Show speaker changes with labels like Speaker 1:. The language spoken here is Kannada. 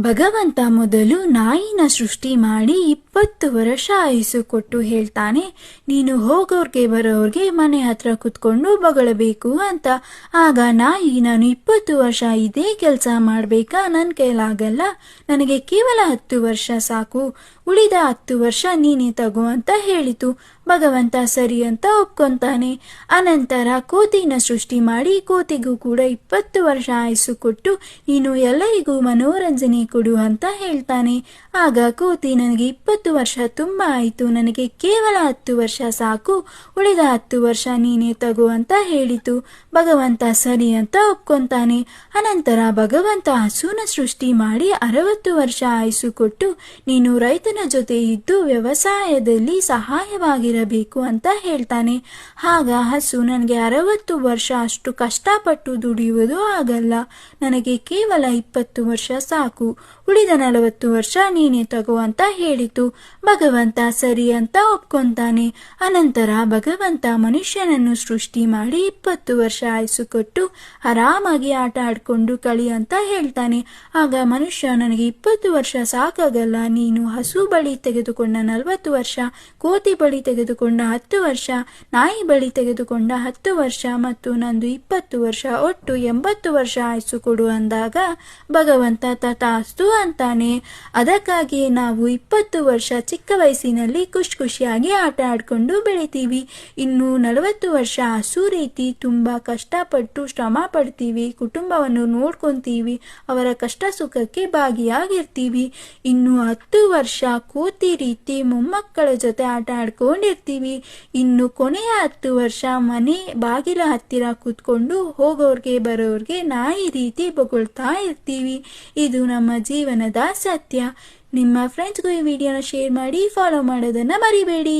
Speaker 1: ಭಗವಂತ ಮೊದಲು ನಾಯಿನ ಸೃಷ್ಟಿ ಮಾಡಿ 20 ವರ್ಷ ಆಯುಸ್ಸು ಕೊಟ್ಟು ಹೇಳ್ತಾನೆ, ನೀನು ಹೋಗೋರ್ಗೆ ಬರೋರ್ಗೆ ಮನೆ ಹತ್ರ ಕುತ್ಕೊಂಡು ಬಗಳಬೇಕು ಅಂತ. ಆಗ ನಾಯಿ, ನಾನು 20 ವರ್ಷ ಇದೇ ಕೆಲಸ ಮಾಡಬೇಕಾ? ನನ್ನ ಕೈಲಾಗಲ್ಲ, ನನಗೆ ಕೇವಲ 10 ವರ್ಷ ಸಾಕು, ಉಳಿದ 10 ವರ್ಷ ನೀನೇ ತಗೋ ಅಂತ ಹೇಳಿತು. ಭಗವಂತ ಸರಿ ಅಂತ ಒಪ್ಕೊಂತಾನೆ. ಅನಂತರ ಕೋತಿನ ಸೃಷ್ಟಿ ಮಾಡಿ ಕೋತಿಗೂ ಕೂಡ 20 ವರ್ಷ ಆಯುಸ್ಸು ಕೊಟ್ಟು ನೀನು ಎಲ್ಲರಿಗೂ ಮನೋರಂಜನೆ ಕೊಡು ಅಂತ ಹೇಳ್ತಾನೆ. ಆಗ ಕೋತಿ, ನನಗೆ 20 ವರ್ಷ ತುಂಬ ಆಯಿತು, ನನಗೆ ಕೇವಲ 10 ವರ್ಷ ಸಾಕು, ಉಳಿದ 10 ವರ್ಷ ನೀನೇ ತಗೋ ಅಂತ ಹೇಳಿತು. ಭಗವಂತ ಸರಿ ಅಂತ ಒಪ್ಕೊಂತಾನೆ. ಅನಂತರ ಭಗವಂತ ಹಸುನ ಸೃಷ್ಟಿ ಮಾಡಿ 60 ವರ್ಷ ಆಯುಸ್ಸು ಕೊಟ್ಟು ನೀನು ರೈತನ ಜೊತೆ ಇದ್ದು ವ್ಯವಸಾಯದಲ್ಲಿ ಸಹಾಯವಾಗಿರಬೇಕು ಅಂತ ಹೇಳ್ತಾನೆ. ಆಗ ಹಸು, ನನಗೆ 60 ವರ್ಷ ಅಷ್ಟು ಕಷ್ಟಪಟ್ಟು ದುಡಿಯುವುದು ಆಗಲ್ಲ, ನನಗೆ ಕೇವಲ 20 ವರ್ಷ ಸಾಕು, ಉಳಿದ 40 ವರ್ಷ ನೀನೇ ತಗೋ ಅಂತ ಹೇಳಿತು. ಭಗವಂತ ಸರಿ ಅಂತ ಒಪ್ಕೊಂತಾನೆ. ಅನಂತರ ಭಗವಂತ ಮನುಷ್ಯನನ್ನು ಸೃಷ್ಟಿ ಮಾಡಿ 20 ವರ್ಷ ಆಯುಸ್ಸು ಕೊಟ್ಟು ಆರಾಮಾಗಿ ಆಟ ಆಡ್ಕೊಂಡು ಕಳಿ ಅಂತ ಹೇಳ್ತಾನೆ. ಆಗ ಮನುಷ್ಯ, ನನಗೆ 20 ವರ್ಷ ಸಾಕಾಗಲ್ಲ, ನೀನು ಹಸು ಬಳಿ ತೆಗೆದುಕೊಂಡ 40 ವರ್ಷ, ಕೋತಿ ಬಳಿ ತೆಗೆದುಕೊಂಡ 10 ವರ್ಷ, ನಾಯಿ ಬಳಿ ತೆಗೆದುಕೊಂಡ 10 ವರ್ಷ ಮತ್ತು ನಂದು 20 ವರ್ಷ, ಒಟ್ಟು 80 ವರ್ಷ ಆಯುಸ್ಸು ಕೊಡು ಅಂದಾಗ ಭಗವಂತ ತಥಾಸ್ತು ಅಂತಾನೆ. ಅದಕ್ಕಾಗಿ ನಾವು 20 ವರ್ಷ ಚಿಕ್ಕ ವಯಸ್ಸಿನಲ್ಲಿ ಖುಷಿಯಾಗಿ ಆಟ ಆಡ್ಕೊಂಡು ಬೆಳಿತೀವಿ. ಇನ್ನು 40 ವರ್ಷ ಹಸು ರೀತಿ ತುಂಬಾ ಕಷ್ಟಪಟ್ಟು ಶ್ರಮ ಪಡ್ತೀವಿ, ಕುಟುಂಬವನ್ನು ನೋಡ್ಕೊಂತೀವಿ, ಅವರ ಕಷ್ಟ ಸುಖಕ್ಕೆ ಭಾಗಿಯಾಗಿರ್ತೀವಿ. ಇನ್ನು 10 ವರ್ಷ ಕೋತಿ ರೀತಿ ಮೊಮ್ಮಕ್ಕಳ ಜೊತೆ ಆಟ ಆಡ್ಕೊಂಡಿರ್ತೀವಿ. ಇನ್ನು ಕೊನೆಯ 10 ವರ್ಷ ಮನೆ ಬಾಗಿಲ ಹತ್ತಿರ ಕೂತ್ಕೊಂಡು ಹೋಗೋರ್ಗೆ ಬರೋರ್ಗೆ ನಾಯಿ ರೀತಿ ಬೊಗಳ್ತಾ ಇರ್ತೀವಿ. ಇದು ನಮ್ಮ ಜೀವನದ ಸತ್ಯ. ನಿಮ್ಮ ಫ್ರೆಂಡ್ಸ್ಗೂ ಈ ವಿಡಿಯೋನ ಶೇರ್ ಮಾಡಿ, ಫಾಲೋ ಮಾಡೋದನ್ನ ಮರಿಬೇಡಿ.